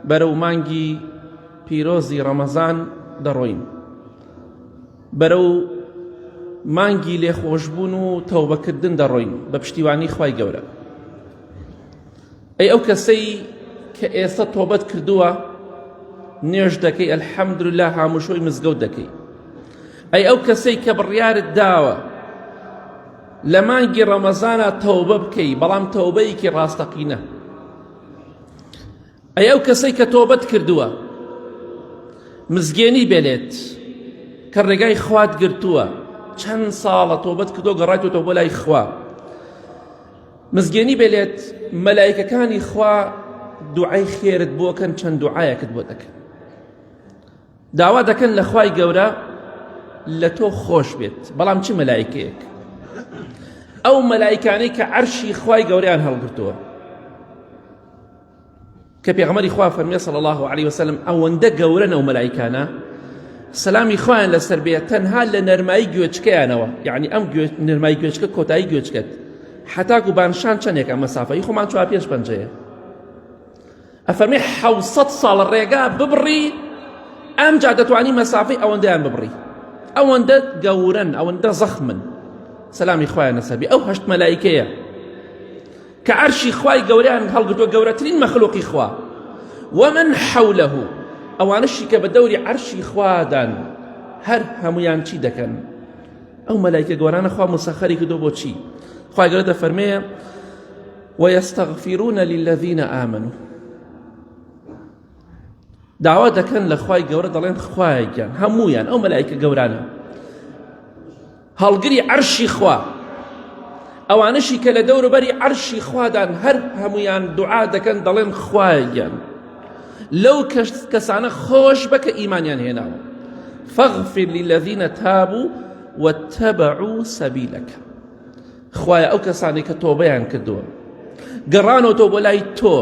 بەرەو مانگی پیرۆزی ڕەمەزان دەڕۆین، بەرەو مانگی لێخۆشبوون و تەوبەکردن دەڕۆین بە پشتیوانی خوای گەورە. ئەی ئەو کەسەی کە ئێستا تۆبەت کردووە نوێژ دەکەی، ئەلحەمدوللا هاموشۆی مزگەوت دەکەی. ئەی ئەو کەسەی کە بڕیارت داوە لە مانگی ڕەمەزانە تەوبە بکەی، بەڵام تەوبەیەکی ڕاستەقینە. ئەی ئەو کەسەی کە تۆبەت کردووە مزگێنی بێنێت کە ڕێگای خوات گرتووە، چەند ساڵە تۆبەت کردو گەڕایتەوە بۆ لای خوا، مزگێنی بێنێت مەلایکەکانی خوا دوعای خێرت بۆکەن، چەند دوعایەکت بۆ دەکەن، داوا دەکەن لە خوای گەورە لە تۆ خۆش بێت. بەڵام چی مەلایکەیەک؟ ئەو مەلایکانەی کە عەرشی خوای گەورەیان هەڵگرتووە، کە پێغەمبەری خوا فەرمێ صلی الله علیه وسلم ئەوەندە گەورەن ئەو مەلایکانە، سەلامی خوایان لەسەر بێت، تەنها لە نەرمایی گوێچکەیانەوە، یعنی ئەم نەرمایی گوێچکە کۆتایی گوێچکەت حتاکو بانشان چەندێکە مەسافەی خۆمان چوار پێش پەنجەیە، ئەفەرمێ 700 ساڵ ڕێگا ببڕی ئەم جا دەتوانی مەسافەی ئەوەندەیان ببڕی. ئەوەندە گەورن، ئەوەندە زەخمن، سەلامی خوایان لەسەر بێ. ئەو هەشت مەلایکەیە کە عەرشی خوای گەورەیان هەڵگرتووە، گەورەترین مەخلوقی خوا، ومن حەولەه، ئەوانشی کە بە دەوری عەرشی خوادان، هەر هەمویان چی دەکەن؟ ئەو مەلایکە گەورانە خوا مسەخەری کردووە بۆ چی؟ خوای گەورە دەفەرمێ وەیەستەغفیرون للذین ئامنوا، داوا دەکەن لە خوای گەورە، دەڵێن خوایگیان هەمویان ئەو مەلایکە گەورانە هەڵگری عەرشی خوا، ئەوانشی کە لە دەوروبەری عەرشی خوادان، هەر هەمویان دوعا دەکەن، دەڵێن خوایگیان لەو کەسانە خۆش بە کە ئیمانیان هێناوە، فەغفر للذین تابوا واتبعوا سەبیلەک، خوایە ئەو کەسانی کە تۆبەیان کردووە گەڕانەوە بۆ لای تۆ،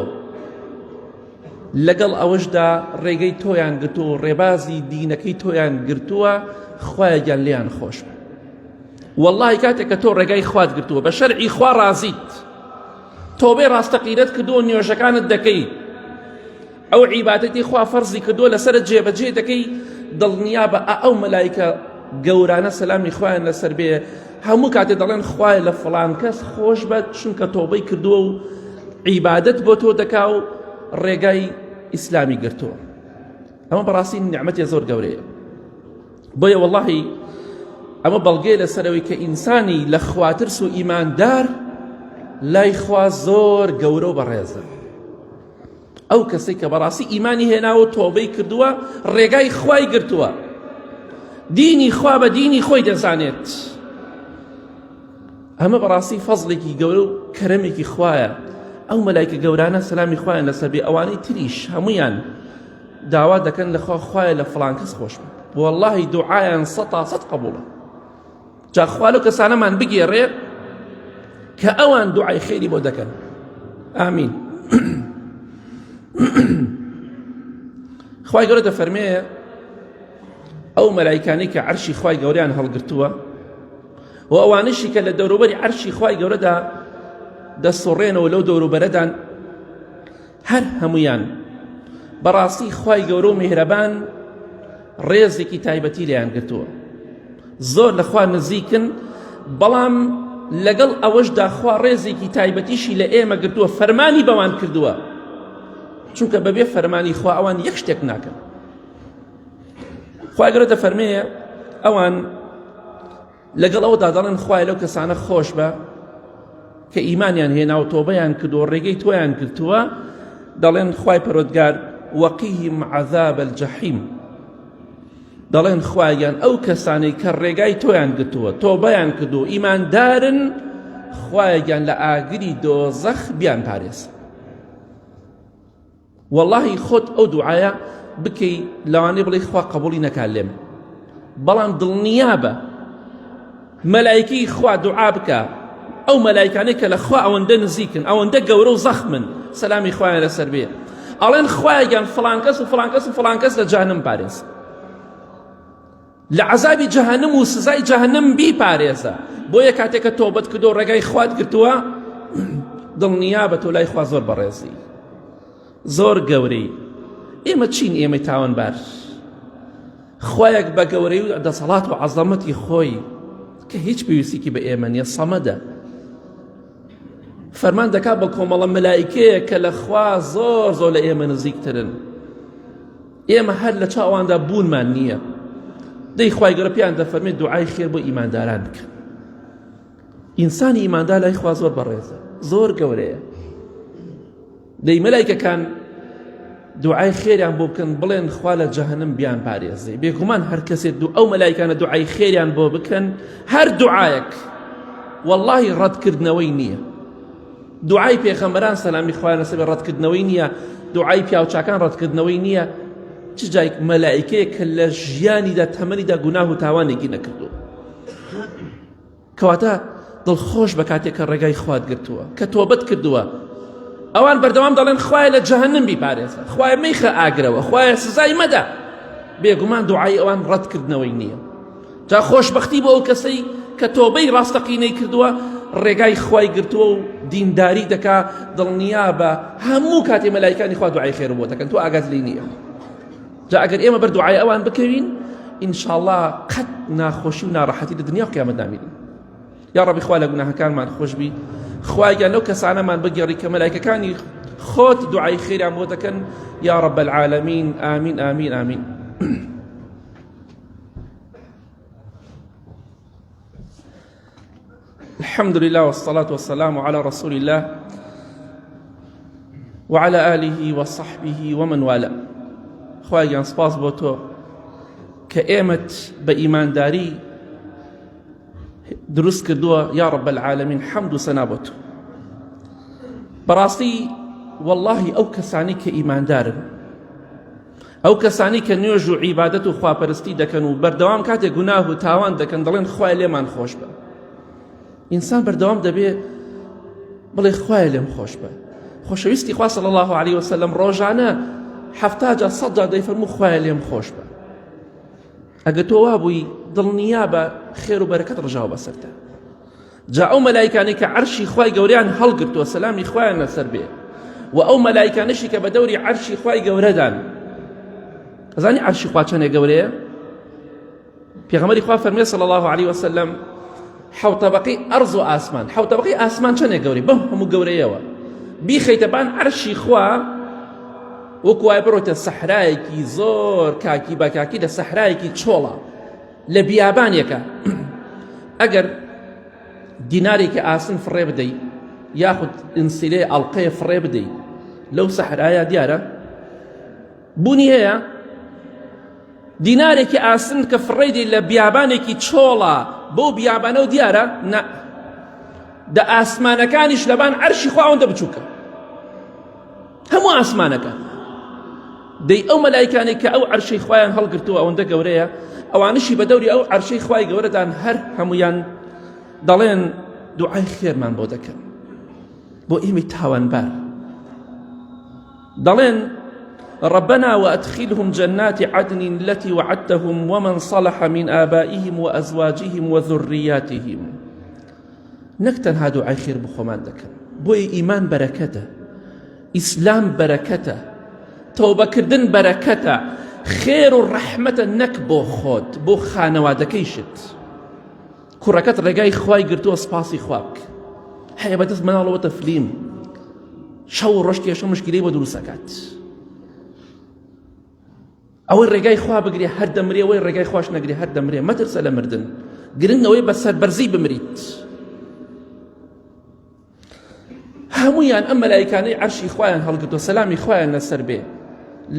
لەگەڵ ئەوەشدا ڕێگەی تۆیان گرتووە، ڕێبازی دینەکەی تۆیان گرتووە، خوایەگیان لیان خۆش بە. واللهی کاتێک کە تۆ ڕێگای خوات گرتووە، بە شەرعی خوا ڕازیت، تۆبەی ڕاستەقینەت کردووە، نوێژەکانت دەکەی، ئەو عیبادەتی خوا فەرزی کردووە لەسەرت جێبەجێ دەکەی، دڵنیا بە ئەو مەلایکە گەورانە سەلامی خوایان لەسەر بێ، هەموو کاتێ دەڵێن خوایە لە فڵان کەس خۆش بە، چونکە تۆبەی کردووە و عیبادەت بۆ تۆ دەکا و ڕێگای ئیسلامی گرتووە. ئەمە بەڕاستی نیعمەتێ زۆر گەورەیە. بۆیە وەڵڵاهی ئەمە بەڵگەیە لەسەرەوەی کە ئینسانی لە خواترس و ئیماندار لای خوا زۆر گەورە و بەڕێزە. ئەو کەسەی کە بەڕاستی ئیمانی هێناوە، تۆبەی کردووە، ڕێگای خوای گرتووە، دینی خوا بە دینی خۆی دەزانێت، ئەمە بەڕاستی فەزڵێکی گەورە و کەرەمێکی خوایە. ئەو مەلایکە گەورانە سەلامی خوایان لەسەر بێ، ئەوانەی تریش هەمویان داوا دەکەن لە خوا، خوایە لە فڵان کەس خۆش بە، واللهی دوعایان 100% قبوڵە. جا خوا لەو کەسانەمان بگێڕێ کە ئەوان دوعای خێری بۆ دەکەن. ئامین. خوای گەورە دەفەرمێ ئەو مەلایکانەی کە عەرشی خوای گەورەیان هەڵگرتووە، و ئەوانشی کە لە دەوروبەری عەرشی خوای گەورەدا دەسوڕێنەوە، لەو دەوروبەرەدان، هەر هەمویان بەڕاستی خوای گەورە و میهرەبان ڕێزێکی تایبەتی لێیان گرتووە، زۆر لە خوا نزیکن، بەڵام لەگەڵ ئەوەشدا خوا ڕێزێکی تایبەتیشی لە ئێمە گرتووە، فەرمانی بەوان کردووە، چونکە بەبێ فەرمانی خوا ئەوان یەک شتێک ناکەن. خوای گەورە دەفەرمێ ئەوان لەگەڵ ئەوەدا دەڵێن خوای لەو کەسانە خۆش بە کە ئیمانیان هێنا و تۆبەیان کردووە، ڕێگەی تۆیان کردووە، دەڵێن خوای پەروەردگار وەقیهم عەذاب الجەحیم، دەڵێن خوایان ئەو کەسانەی کە ڕێگای تۆیان گرتووە، تۆبەیان کردووە، ئیماندارن، خوایان لە ئاگری دۆزەخ بیان پارێزە. واللهی خۆت ئەو دوعایە بکەی، لەوانەیە بڵێ خوا قبوڵی نەکات لێم، بەڵام دڵنیا بە مەلایکەی خوا دوعا بکە، ئەو مەلایکانەی کە لە خوا ئەوەندە نزیکن، ئەوەندە گەورە و زەخمن، سەلامی خوایان لەسەر بێ، ئەڵێن خوایان فڵان کەس و فڵان کەس و فڵان کەس لە جەهەنەم پارێز، لە عەزابی جەهەنەم و سزای جەهەنەم بیپارێزە. بۆیە کاتێک کە تۆبەت کردو و ڕێگای خوات گرتووە، دڵنیا بە تۆ لای خوا زۆر بەڕێزی، زۆر گەورەی. ئێمە چین؟ ئێمە تاوانبار. خوایەک بە گەورەی و دەسەڵات و عەزەمەتی خۆی کە هیچ پێویستێکی بە ئێمە نییە، سەمەدە، فەرمان دەکات بە کۆمەڵە مەلایکەیە کە لە خوا زۆر زۆر لە ئێمە نزیکترن. ئێمە هەر لە چاواندا بوونمان نییە. دەی خوای گەورە پێیان دەفەرمێت دوعای خێر بۆ ئیمانداران بکەن. ئینسانی ئیماندار لای خوا زۆر بەڕێزە، زۆر گەورەیە. دەی مەلایکەکان دوعای خێریان بۆ بکەن، بڵێن خوا لە جەهەنەم بیان پارێزێ. بێگومان هەر کەسێک ئەو مەلایکانە دوعای خێریان بۆ بکەن، هەر دوعایەک وەڵڵاهی ڕەتکردنەوەی نییە. دوعای پێغەمبەران سەلامی خوایان لەسەر بێ ڕەتکردنەوەی نییە، دوعای پیاوچاکان ڕەتکردنەوەی نییە. چ جایك مەلایکەیە کە لە ژیانیدا تەمەنیدا گوناه و تاوانێکی نەکردووە، کەواتە دڵخۆش بە کاتێک کە ڕێگای خوات گرتووە، کە تۆبەت کردووە. ئەوان بەردەوام دەڵێن خوایە لە جەهەنەم بیپارێزە، خوایە مەیخە ئاگرەوە، خوایە سزای مەدە. بێگومان دوعای ئەوان ڕەتکردنەوەی نییە. جا خۆشبەختی بۆ ئەو کەسەی کە تۆبەی ڕاستەقینەی کردووە، ڕێگای خوای گرتووە و دینداری دەکا، دڵنیا بە هەموو کاتێ مەلایکانی خوا دوعای خێر بۆ دەکەن، تۆ ئاگات لێی نییە. جا ئەگەر ئێمە بەر دوعای ئەوان بکەوین، ئینشاءڵڵا قەت ناخۆشی و ناڕەحەتی لە دنیا و قیامەت نامینین. یا ڕەبی خوا لە گوناهەکانمان خۆش بی، خوایان لەو کەسانەمان بگێڕی کە مەلایکەکانی خۆت دوعای خێریان بۆ دەکەن. یا رب العالمین. ئامین ئامین ئامین. الحمد لله والصلاة والسلام على رسول الله وعلى آله وصحبه ومن والاه. خوایان سپاس بۆ تۆ کە ئێمەت بە ئیمانداری دروست کردووە. یا رب العالمین، حەمد و سەنا بۆ تۆ. بەڕاستی واللهی ئەو کەسانی کە ئیماندارن، ئەو کەسانی کە نوێژ و عیبادەت و خواپەرستی دەکەن و بەردەوام کاتێک گوناه و تاوان دەکەن دەڵێن خوای لێمان خۆش بە. ئینسان بەردەوام دەبێ بڵێ خوای لێم خۆش بە. خۆشەویستی خوا صلی الله علیه وسلم ڕۆژانە 70 100 دەیفەرموو خوای لێم خۆش بە. ئەگە تۆ وابووی دڵنیا بە خێر و بەرەکەت ڕژاو بەسەرتە. جا ئەو مەلایکانی کە عەرشی خوای گەورەیان هەڵگرتووە، سەلامی خوایان لەسەر بێ، و ئەو مەلایکانشی کە بە دەوری عەرشی خوای گەورەدان. ئەزانی عەرشی خوا چەندێک گەورەیە؟ پێغەمبەری خوا فەرمێ صلی الله علیه وسلم، حەوت طەبەقەی ئەرز و ئاسمان، حەوت طەبەقەی ئاسمان چەندێک گەورەی؟ بەم هەموو گەورەیەوە بیخەیتە بان عەرشی خوا وەکو وای بڕۆیتە سەحرایەکی زۆر کاکی بە کاکی لە سەحرایەکی چۆڵە لە بیابانێکە. ئەگەر دینارێکی ئاسن فڕێ بدەی یاخود ئینسیلێ ئەڵقەیە فڕێ بدەی لەو سەحرایە، دیارە بوونی هەیە؟ دینارێکی ئاسن کە فڕێ دەی لە بیابانێکی چۆڵە بۆ بیابانە و دیارە؟ نە، دە ئاسمانەکانیش لەبان عەرشی خوا ئەوەندە بچووکە، هەموو ئاسمانەکان. دەی ئەو مەلایکانی کە ئەو عەرشەی خوایان هەڵگرتووە ئەوەندە گەورەیە، ئەوانشی بە دەوری ئەو عەرشەی خوای گەورەدان هەر هەمویان دەڵێن دوعای خێرمان بۆ دەکەن، بۆ ئێمەی تاوانبار. دەڵێن ربنا وأدخلهم جنات عدن التي وعدتهم ومن صلح من آبائهم وأزواجهم وذرياتهم. نەک تەنها دوعای خێر بۆ خۆمان دەکەن، بۆیە ئیمان بەرەکەتە، ئیسلام بەرەکەتە، تەوبەکردن بەرەکەتە، خێر و ڕەحمەتە، نەک بۆ خۆت، بۆ خانەوادەکەیشت. کوڕەکەت ڕێگای خوای گرتووە، سپاسی خوا بکە. هەیە بەدەست مناڵەوەتە فلیم، شەو و ڕۆژ کێشە مشکلەی بۆ دروست دەکات. ئەوەی ڕێگای خوا بگرێ هەر دەمرێ، ئەوەی ڕێگای خواش نەگرێ هەر دەمرێ. مەترسە لە مردن، گرنگەوەی بە سەربەرزی بمریت. هەمویان ئەم مەلایکانەی عەرشی خوایان هەڵگرتووە، سەلامی خوایان لەسەر بێ،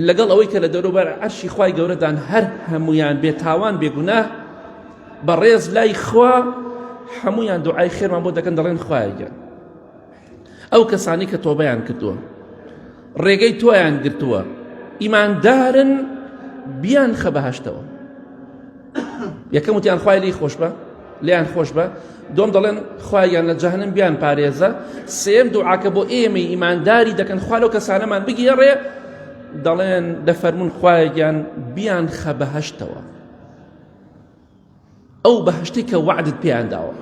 لەگەڵ ئەوەی کە لە دەوروبەر عەرشی خوای گەورەدان هەر هەمویان بێتاوان بێگوناه بەڕێز لای خوا، هەمویان دوعای خێرمان بۆ دەکەن، دەڵێن خوایە ئەو کەسانی کە تۆبەیان کردووە، ڕێگەی تۆیان گرتووە، ئیماندارن، بیان خە بەهەشتەوە. یەکەم وتیان خوای لێی خۆش بە، لێیان خۆش بە. دوم دەڵێن خوایان لە جەهەنەم بیان پارێزە. سێم دوعاکە بۆ ئێمەی ئیمانداری دەکەن، خوا لەو کەسانەمان بگێڕێ، دەڵێن دەفەرمون خوایان بیان خە بەهەشتەوە، ئەو بەهەشتی کە وعدت پێیان داوە،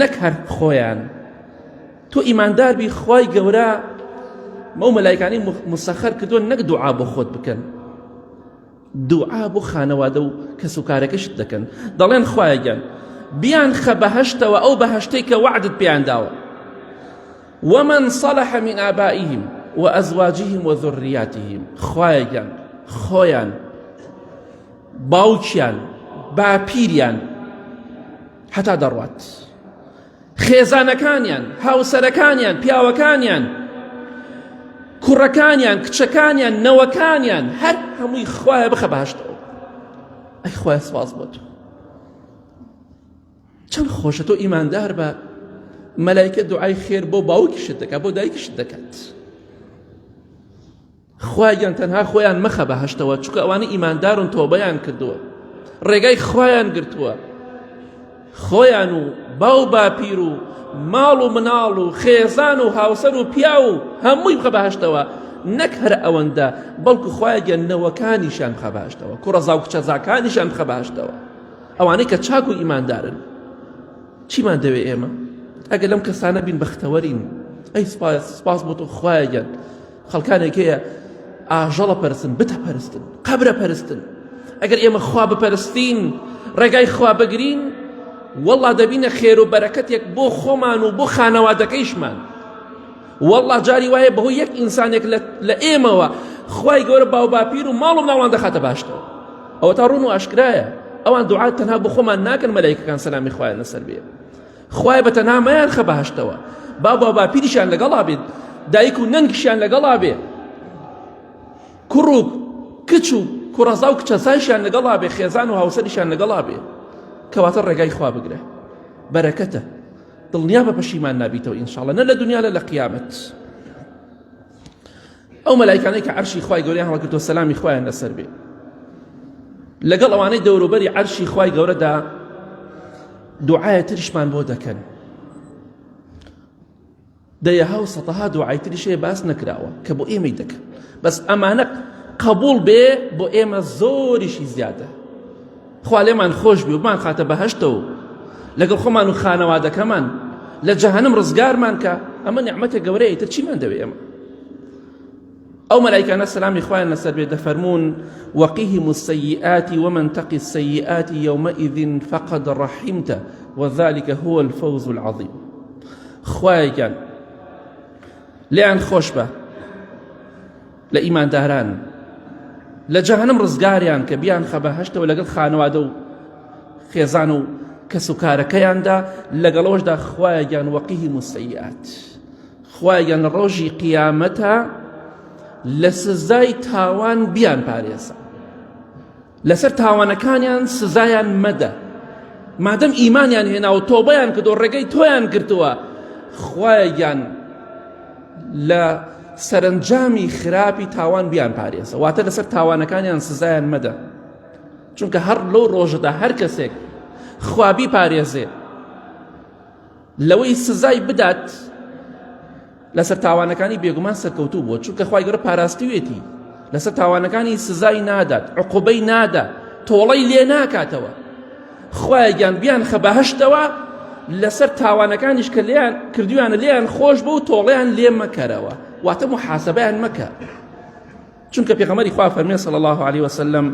نەک هەر خۆیان. تۆ ئیماندار بی، خوای گەورە ئەو مەلایکانەی مسەخەر کردووە نەک دوعا بۆ خۆت بکەن، دوعا بۆ خانەوادە و کەس و کارەکەشت دەکەن. دەڵێن خوایە گیان بیان خە بەهەشتەوە، ئەو بەهەشتەی کە وعدت پێیان داوە. ومن صلح من آبائهم وأزواجهم وذرياتهم، خوایە گیان خۆیان، باوکیان، باپیریان، حتا دەڕوات، خێزانەکانیان، هاوسەرەکانیان، پیاوەکانیان، کوڕەکانیان، کچەکانیان، نەوەکانیان، هەر هەمووی خوایە بخە بەهەشتەوە. ئەی خوایە سپاس بۆ تۆ، چەند خۆشە تۆ ئیماندار بە، مەلایکە دوعای خێر بۆ باوکیشت دەکات، بۆ دایکیشت دەکات. خوایان تەنها خۆیان مەخە بەهەشتەوە، چونکە ئەوانە ئیماندارن، تۆبەیان کردووە، ڕێگای خۆیان گرتووە، خۆیان و باو باپیر و ماڵ و مناڵ و خێزان و هاوسەر و پیا و هەمووی بخە بەهەشتەوە، نەک هەر ئەوەندە بەڵکو خوایە نەوەکانیشان بخە بەهەشتەوە، کوڕەزا و کچەزاکانیشان بخە بەهەشتەوە، ئەوانەی کە چاک و ئیماندارن. چیمان دەوێ ئێمە؟ ئەگەر لەم کەسانە بین بەختەوەرین. ئەی سپاس بۆ تۆ خوایە، خەڵکانێک هەیە ئاژەڵە پەرستن، بتە پەرستن، قەبرە پەرستن. ئەگەر ئێمە خوا بپەرستین، ڕێگای خوا بگرین، والله دەبینە خێر و بەرەکەتێک بۆ خۆمان و بۆ خانەوادەکەیشمان. والله جاری وایە بەهۆی یەک ئینسانێک لە ئێمەوە خوای گەورە باو باپیر و ماڵ و مناڵمان دەخاتە باشتەوە. ئەوە تا ڕوون و ئاشکرایە. ئەوان دوعات تەنها بۆ خۆمان ناکەن، مەلایکەکان سەلامی خوایە لەسەر بێ. خوای بەتەنها مەیان خە بەهەشتەوە، باو باپیریشیان لەگەڵا بێت، دایک و نەنگشیان لەگەڵا بێ، کوڕ و کچ و کوڕەزا و کچەزایشیان لەگەڵا بێ، خێزان و هاوسەریشیان لەگەڵا بێ، کەواتە ڕێگای خوا بگرە، بەرەکەتە، دڵنیا بە پەشیمان نابیتەوە ئینشاءڵڵا، نە لە دنیا لە لە قیامەت. ئەو مەلایکانەی کە عەرشی خوای گەورەیان هەڵگرتووە سەلامی خوایان لەسەر بێ، لەگەڵ ئەوانەی دەوروبەری عەرشی خوای گەورەدا دوعایە تریشمان بۆ دەکەن. دەیەها و سەتەها دوعای تریش هەیە باس نەکراوە کە بۆ ئێمەی دەکەن، بەس ئەمانە قبول بێ بۆ ئێمە زۆریشی زیادە. خوا لێمان خۆش بێ و بمان خاتە بەهەشتەوە، لەگەڵ خۆمان و خانەوادەکەمان لە جەهەنەم ڕزگارمان کە، ئەمە نیعمەتە گەورەیە، تر چیمان دەوێ ئێمە؟ ئەو مەلایکانە سەلامی خوایان لەسەر بێ دەفەرمون وەقیهم السەیئات ومن تقی السەیئات یومئذ فقد رحمته وذلك هو الفوز العظیم. خوایان لێیان خۆش بە لە ئیمانداران، لە جەهەنەم ڕزگاریان کە بیان خە بەهەشتەوە لەگەڵ خانەوادە و خێزان و کەس و کارەکەیاندا، لەگەڵەوەشدا خوایان وەقیهم السەیئات، خوایان لە ڕۆژی قیامەتە لە سزای تاوان بیان پارێزە، لەسەر تاوانەکانیان سزایان مەدە، مادەم ئیمانیان هێنا و تۆبەیان کردو ڕێگەی تۆیان کردووە، خوایان لە سەرنجامی خراپی تاوان بیان پارێزە، واتە لەسەر تاوانەکانیان سزایان مەدە، چونکە هەر لەو ڕۆژەدا هەر کەسێک خوابی پارێزێ لەوەی سزای بدات لەسەر تاوانەکانی بێگومان سەرکەوتوو بووە، چونکە خوای گەورە پاراستوێتی، لەسەر تاوانەکانی سزای نادات، عقوبەی نادا، تۆڵەی لێ ناکاتەوە. خوایان بیان خە بەهەشتەوە لەسەر تاوانەکانیش کە لێیان کردویانە لێیان خۆش بوو و تۆڵەیان لێ مەکەرەوە، واتە محاسەبەیان مەکە، چونکە پێغەمبەری خوا فەرمێ صلی الله عليه وسلم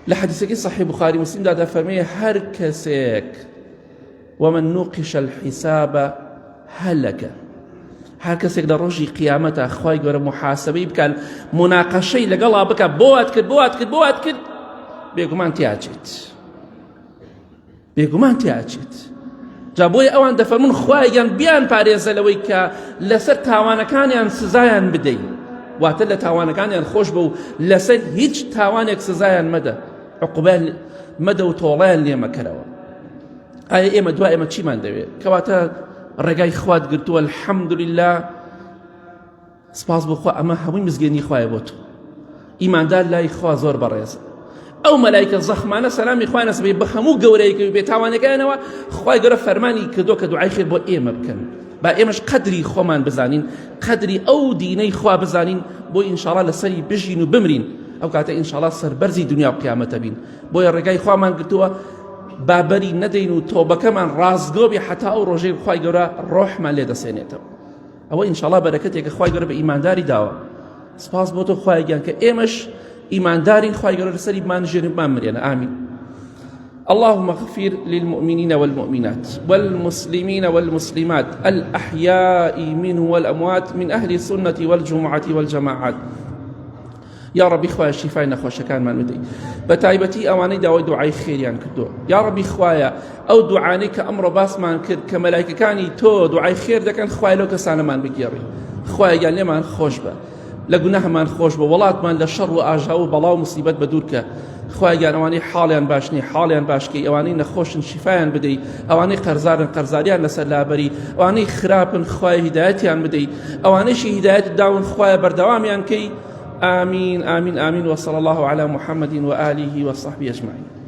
لە حەدیثێکی صحیح بخاری مسلمدا دەفەرمێ هەر کەسێک ومن نوقش الحساب هەلەکە، هەر کەسێک لە ڕۆژی قیامەتە خوای گەورە محاسەبەی بکەن، مناقەشەی لەگەڵا بکە، بۆات کرد، بێگومان تیاچێت، بێگومان تیاچێت. جا بۆیە ئەوان دەفەرمون خوایان بیان پارێزە لەوەی کە لەسەر تاوانەکانیان سزایان بدەین، واتە لە تاوانەکانیان خۆش بە و لەسەر هیچ تاوانێک سزایان مەدە، عقوبەیان مەدە و تۆڵەیان لێ مەکەرەوە. ئایا ئێمە دوای ئێمە چیمان دەوێت؟ کەواتە ڕێگای خوات گرتووە، الحەمدولله، سپاس بۆ خوا، ئەمە هەمووی مزگەێنی خوایە بۆ تۆ، ئیماندار لای خوا زۆر بەڕێزە. ئەو مەلایکە زەخمانە سەلامی خوای نەسبێ بە هەموو گەورەیەکەوی بێ تاوانەکەیانەوە، خوای گەورە فەرمانی کردووە کە دوعای خێر بۆ ئێمە بکەن، با ئێمەش قەدری خۆمان بزانین، قەدری ئەو دینەی خوا بزانین، بۆ ئینشاءڵڵا لەسەری بژین و بمرین، ئەو کاتە ئینشاءڵڵا سەربەرزی دنیا و قیامەتە بین. بۆیە ڕێگای خوامان گرتووە بابەری نەدەین و تۆبەکەمان ڕازگۆ بێ حتا ئەو ڕۆژەی خوای گەورە ڕۆحمان لێ دەسێنێتەوە. ئەوە ئینشاءڵڵا بەرەکەتێکە خوای گەورە بە ئیمانداری داوە. سپاس بۆ تۆ خوای گیان کە ئێمەش ئیماندارین، خوای گەورە لەسەری بمانژێنێ بمانمرێنە. ئامین. اللهم اغفر للمؤمنين والمؤمنات والمسلمين والمسلمات الأحياء منهم والأموات من أهل السنة والجمعة والجماعات. يا ربي خوايا شفای نەخۆشەکانمان بدەی، بە تایبەتی ئەوانەی داوای دوعای خێریان کردووە. یا ربی خوایە ئەو دوعانەی کە ئەمڕۆ باسمان کرد کە مەلایکەکانی تۆ دوعای خێر دەکەن، خوای لەو کەسانەمان بگێڕی. خوایە گیان لێمان خۆش بە، لە گوناهمان خۆش بە، وڵاتمان لە شەڕ و ئاژا و بەڵاو مصیبەت بەدوور کە. خوای گیان ئەوانەی حاڵیان باش نییە حاڵیان باشکەی، ئەوانەی نەخۆشن شیفایان بدەی، ئەوانەی قەرزارن قەرزاریان لەسەر لابەری، ئەوانەی خراپن خوای هیدایەتیان بدەی، ئەوانەیشی هیدایەت داون خوایە بەردەوامیان کەی. آمين آمين آمين. وصلى الله على محمد وآله وصحبه أجمعين.